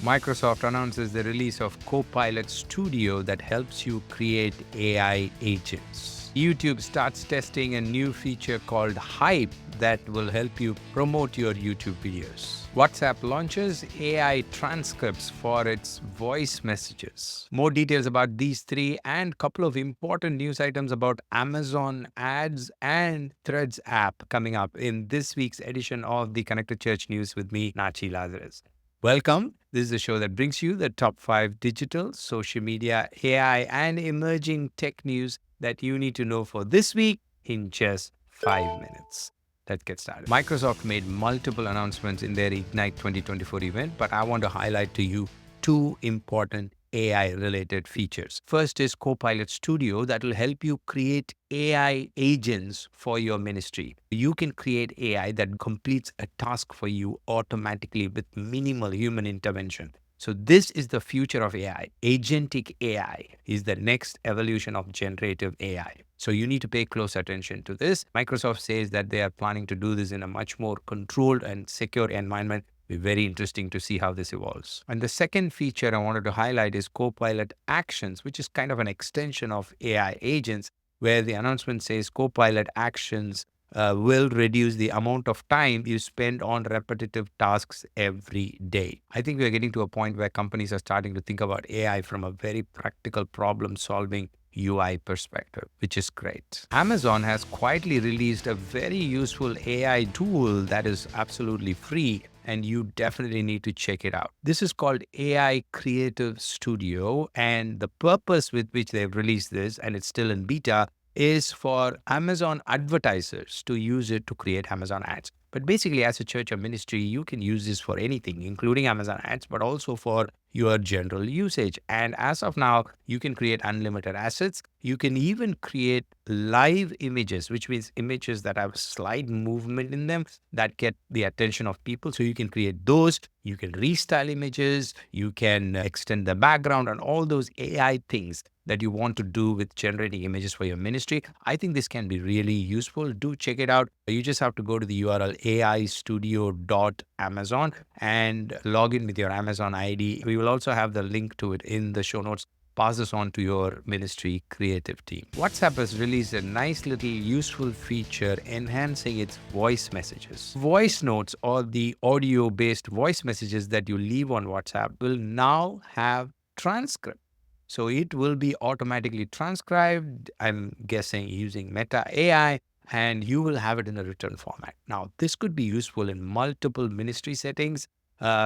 Microsoft announces the release of Copilot Studio that helps you create AI agents. YouTube starts testing a new feature called Hype that will help you promote your YouTube videos. WhatsApp launches AI Transcripts for its voice messages. More details about these three and a couple of important news items about Amazon ads and Threads app coming up in this week's edition of the Connected Church News with me, Natchi Lazarus. Welcome. This is the show that brings you the top 5 digital, social media, AI, and emerging tech news that you need to know for this week in just 5 minutes. Let's get started. Microsoft made multiple announcements in their Ignite 2024 event, but I want to highlight to you two important AI-related features. First is Copilot Studio that will help you create AI agents for your ministry. You can create AI that completes a task for you automatically with minimal human intervention. So this is the future of AI. Agentic AI is the next evolution of generative AI. So you need to pay close attention to this. Microsoft says that they are planning to do this in a much more controlled and secure environment. It'll be very interesting to see how this evolves. And the second feature I wanted to highlight is Copilot Actions, which is kind of an extension of AI agents, where the announcement says Copilot Actions will reduce the amount of time you spend on repetitive tasks every day. I think we're getting to a point where companies are starting to think about AI from a very practical problem-solving UI perspective, which is great. Amazon has quietly released a very useful AI tool that is absolutely free, and you definitely need to check it out. This is called AI Creative Studio, and the purpose with which they've released this, and it's still in beta, is for Amazon advertisers to use it to create Amazon ads. But basically, as a church or ministry, you can use this for anything, including Amazon ads, but also for your general usage. And as of now, you can create unlimited assets. You can even create live images, which means images that have slight movement in them that get the attention of people. So you can create those. You can restyle images. You can extend the background and all those AI things that you want to do with generating images for your ministry. I think this can be really useful. Do check it out. You just have to go to the URL aistudio.amazon and log in with your Amazon ID. We will also have the link to it in the show notes. Pass this on to your ministry creative team. WhatsApp has released a nice little useful feature enhancing its voice messages. Voice notes, or the audio-based voice messages that you leave on WhatsApp, will now have transcript. So it will be automatically transcribed, I'm guessing using Meta AI, and you will have it in a written format. Now, this could be useful in multiple ministry settings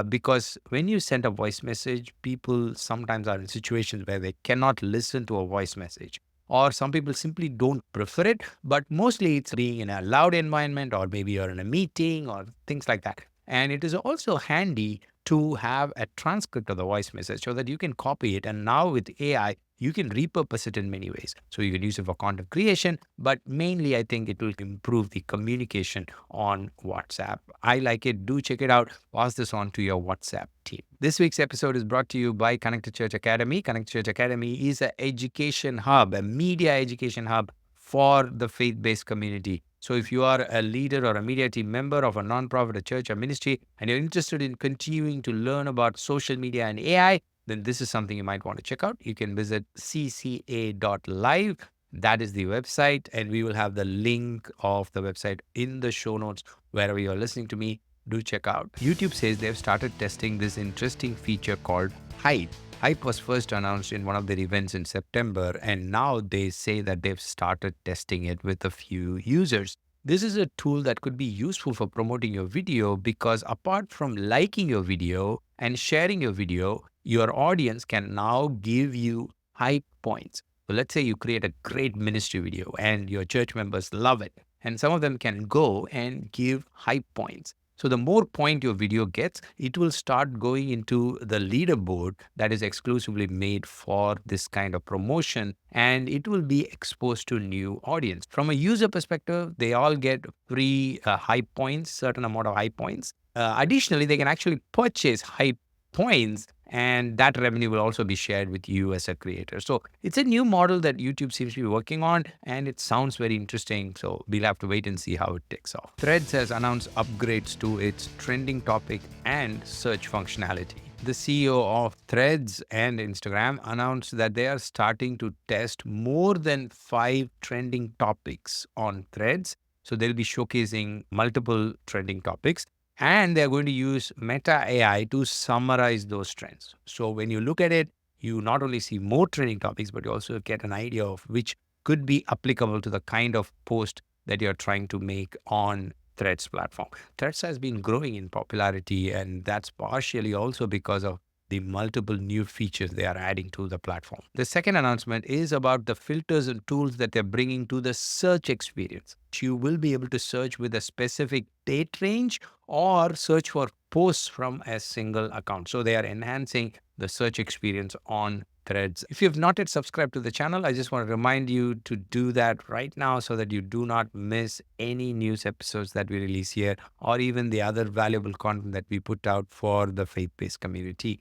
because when you send a voice message, people sometimes are in situations where they cannot listen to a voice message. Or some people simply don't prefer it, but mostly it's being in a loud environment, or maybe you're in a meeting or things like that. And it is also handy to have a transcript of the voice message so that you can copy it. And now with AI, you can repurpose it in many ways. So you can use it for content creation, but mainly I think it will improve the communication on WhatsApp. I like it. Do check it out. Pass this on to your WhatsApp team. This week's episode is brought to you by Connected Church Academy. Connected Church Academy is an education hub, a media education hub for the faith-based community. So if you are a leader or a media team member of a nonprofit, a church, or ministry, and you're interested in continuing to learn about social media and AI, then this is something you might want to check out. You can visit cca.live. That is the website, and we will have the link of the website in the show notes wherever you're listening to me. Do check out. YouTube says they've started testing this interesting feature called Hype. Hype was first announced in one of their events in September, and now they say that they've started testing it with a few users. This is a tool that could be useful for promoting your video because apart from liking your video and sharing your video, your audience can now give you hype points. So let's say you create a great ministry video and your church members love it, and some of them can go and give hype points. So the more point your video gets, it will start going into the leaderboard that is exclusively made for this kind of promotion, and it will be exposed to new audience. From a user perspective, they all get free hype points, certain amount of hype points. Additionally, they can actually purchase hype points, and that revenue will also be shared with you as a creator. So it's a new model that YouTube seems to be working on, and it sounds very interesting. So we'll have to wait and see how it takes off. Threads has announced upgrades to its trending topic and search functionality. The CEO of Threads and Instagram announced that they are starting to test more than 5 trending topics on Threads. So they'll be showcasing multiple trending topics, and they're going to use Meta AI to summarize those trends. So when you look at it, you not only see more trending topics, but you also get an idea of which could be applicable to the kind of post that you're trying to make on Threads platform. Threads has been growing in popularity, and that's partially also because of the multiple new features they are adding to the platform. The second announcement is about the filters and tools that they're bringing to the search experience. You will be able to search with a specific date range or search for posts from a single account. So they are enhancing the search experience on Threads. If you have not yet subscribed to the channel, I just want to remind you to do that right now so that you do not miss any news episodes that we release here or even the other valuable content that we put out for the faith-based community.